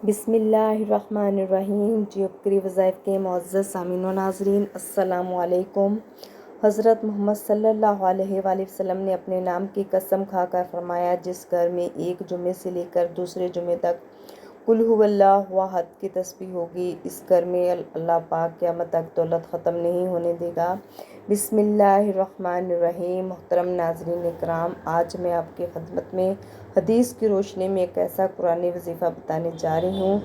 بسم اللہ الرحمن الرحیم۔ جیوبکری وظائف کے معزز سامعین و ناظرین، السلام علیکم۔ حضرت محمد صلی اللہ علیہ وآلہ وسلم نے اپنے نام کی قسم کھا کر فرمایا، جس گھر میں ایک جمعے سے لے کر دوسرے جمعے تک قل ھو اللہ احد کی تسبیح ہوگی، اس گھر میں اللہ پاک قیامت تک دولت ختم نہیں ہونے دے گا۔ بسم اللہ الرحمن الرحیم۔ محترم ناظرین اکرام، آج میں آپ کی خدمت میں حدیث کی روشنی میں ایک ایسا قرآنی وظیفہ بتانے جا رہی ہوں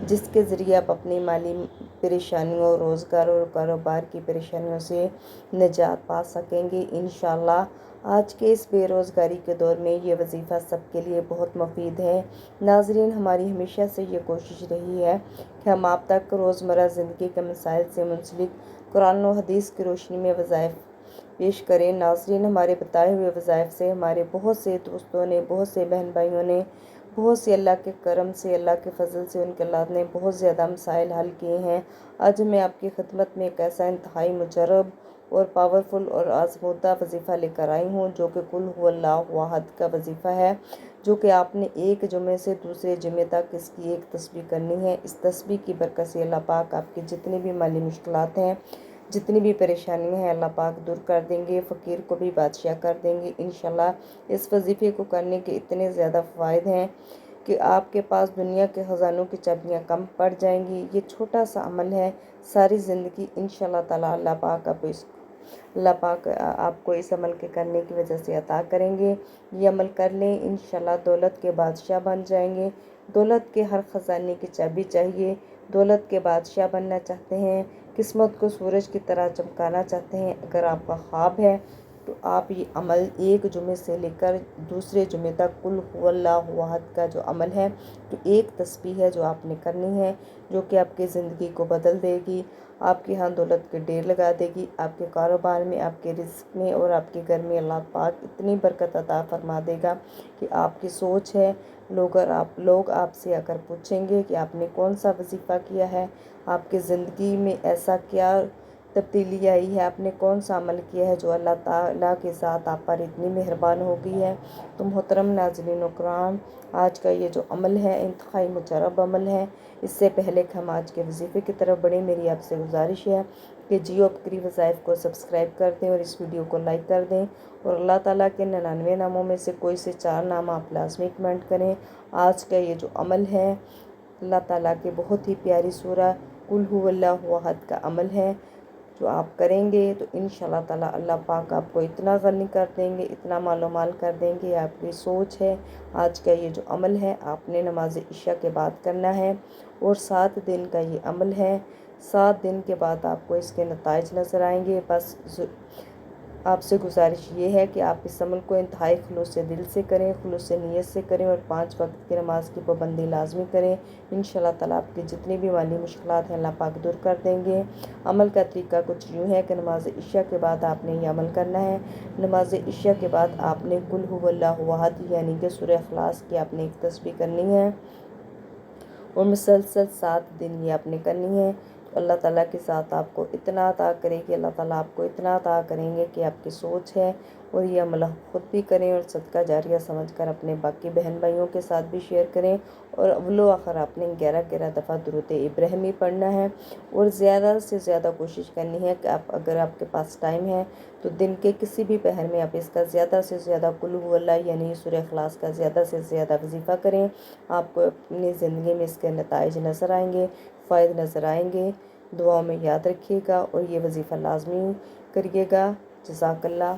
جس کے ذریعے آپ اپنی مالی پریشانیوں، روزگار اور کاروبار کی پریشانیوں سے نجات پا سکیں گے انشاءاللہ۔ آج کے اس بے روزگاری کے دور میں یہ وظیفہ سب کے لیے بہت مفید ہے۔ ناظرین، ہماری ہمیشہ سے یہ کوشش رہی ہے کہ ہم آپ تک روزمرہ زندگی کے مسائل سے منسلک قرآن و حدیث کی روشنی میں وظائف پیش کریں۔ ناظرین، ہمارے بتائے ہوئے وظائف سے ہمارے بہت سے دوستوں نے، بہت سے بہن بھائیوں نے، بہت سے اللہ کے کرم سے، اللہ کے فضل سے ان کے اللہ نے بہت زیادہ مسائل حل کیے ہیں۔ آج میں آپ کی خدمت میں ایک ایسا انتہائی مجرب اور پاورفل اور آزمودہ وظیفہ لے کر آئی ہوں جو کہ قل ھو اللہ احد کا وظیفہ ہے، جو کہ آپ نے ایک جمعے سے دوسرے جمعے تک اس کی ایک تسبیح کرنی ہے۔ اس تسبیح کی برکت سے اللہ پاک آپ کی جتنی بھی مالی مشکلات ہیں، جتنی بھی پریشانیاں ہیں، اللہ پاک دور کر دیں گے، فقیر کو بھی بادشاہ کر دیں گے انشاءاللہ۔ اس وظیفے کو کرنے کے اتنے زیادہ فوائد ہیں کہ آپ کے پاس دنیا کے خزانوں کی چابیاں کم پڑ جائیں گی۔ یہ چھوٹا سا عمل ہے، ساری زندگی انشاءاللہ تعالی اللہ پاک آپ کو اس عمل کے کرنے کی وجہ سے عطا کریں گے۔ یہ عمل کر لیں، انشاءاللہ دولت کے بادشاہ بن جائیں گے۔ دولت کے ہر خزانے کی چابی چاہیے، دولت کے بادشاہ بننا چاہتے ہیں، قسمت کو سورج کی طرح چمکانا چاہتے ہیں، اگر آپ کا خواب ہے تو آپ یہ عمل ایک جمعے سے لے کر دوسرے جمعے تک قل ھو اللہ احد کا جو عمل ہے، تو ایک تسبیح ہے جو آپ نے کرنی ہے، جو کہ آپ کی زندگی کو بدل دے گی، آپ کے ہاں دولت کے ڈھیر لگا دے گی، آپ کے کاروبار میں، آپ کے رزق میں اور آپ کے گھر میں اللہ پاک اتنی برکت عطا فرما دے گا کہ آپ کی سوچ ہے، لوگ آپ سے اگر پوچھیں گے کہ آپ نے کون سا وظیفہ کیا ہے، آپ کی زندگی میں ایسا کیا تبدیلی آئی ہے، آپ نے کون سا عمل کیا ہے جو اللہ تعالیٰ کے ذات آپ پر اتنی مہربان ہو گئی ہے، تو محترم ناظرین و کرام، آج کا یہ جو عمل ہے انتہائی مجرب عمل ہے۔ اس سے پہلے کہ ہم آج کے وظیفے کی طرف بڑھیں، میری آپ سے گزارش ہے کہ جیوبکری وظائف کو سبسکرائب کر دیں اور اس ویڈیو کو لائک کر دیں، اور اللہ تعالیٰ کے 99 ناموں میں سے کوئی سے 4 نام آپ لازمی کمنٹ کریں۔ آج کا یہ جو عمل ہے اللہ تعالیٰ کے بہت ہی پیاری سورہ قل ھو اللہ احد کا عمل ہے، جو آپ کریں گے تو انشاءاللہ تعالیٰ اللہ پاک آپ کو اتنا غنی کر دیں گے، اتنا مال و مال کر دیں گے۔ آپ کی سوچ ہے، آج کا یہ جو عمل ہے آپ نے نماز عشاء کے بعد کرنا ہے، اور 7 دن کا یہ عمل ہے۔ 7 دن کے بعد آپ کو اس کے نتائج نظر آئیں گے۔ بس آپ سے گزارش یہ ہے کہ آپ اس عمل کو انتہائی خلوص سے دل سے کریں، خلوص سے نیت سے کریں، اور 5 وقت کی نماز کی پابندی لازمی کریں۔ انشاءاللہ تعالیٰ آپ کی جتنی بھی مالی مشکلات ہیں اللہ پاک دور کر دیں گے۔ عمل کا طریقہ کچھ یوں ہے کہ نماز عشاء کے بعد آپ نے یہ عمل کرنا ہے۔ نماز عشاء کے بعد آپ نے قل ھو اللہ احد یعنی کہ سورہ اخلاص کی آپ نے ایک تسبیح کرنی ہے، اور مسلسل 7 دن یہ آپ نے کرنی ہے۔ تو اللہ تعالیٰ کے ساتھ آپ کو اتنا عطا کرے گی، اللہ تعالیٰ آپ کو اتنا عطا کریں گے کہ آپ کی سوچ ہے، اور یہ عمل خود بھی کریں اور صدقہ جاریہ سمجھ کر اپنے باقی بہن بھائیوں کے ساتھ بھی شیئر کریں، اور اول و آخر آپ نے 11 دفعہ درود ابراہیمی پڑھنا ہے، اور زیادہ سے زیادہ کوشش کرنی ہے کہ اگر آپ کے پاس ٹائم ہے تو دن کے کسی بھی پہر میں آپ اس کا زیادہ سے زیادہ قل ھو اللہ یعنی سورہ اخلاص کا زیادہ سے زیادہ وظیفہ کریں۔ آپ کو اپنی زندگی میں اس کے نتائج نظر آئیں گے، فائد نظر آئیں گے۔ دعاؤں میں یاد رکھیے گا اور یہ وظیفہ لازمی کریے گا۔ جزاک اللہ۔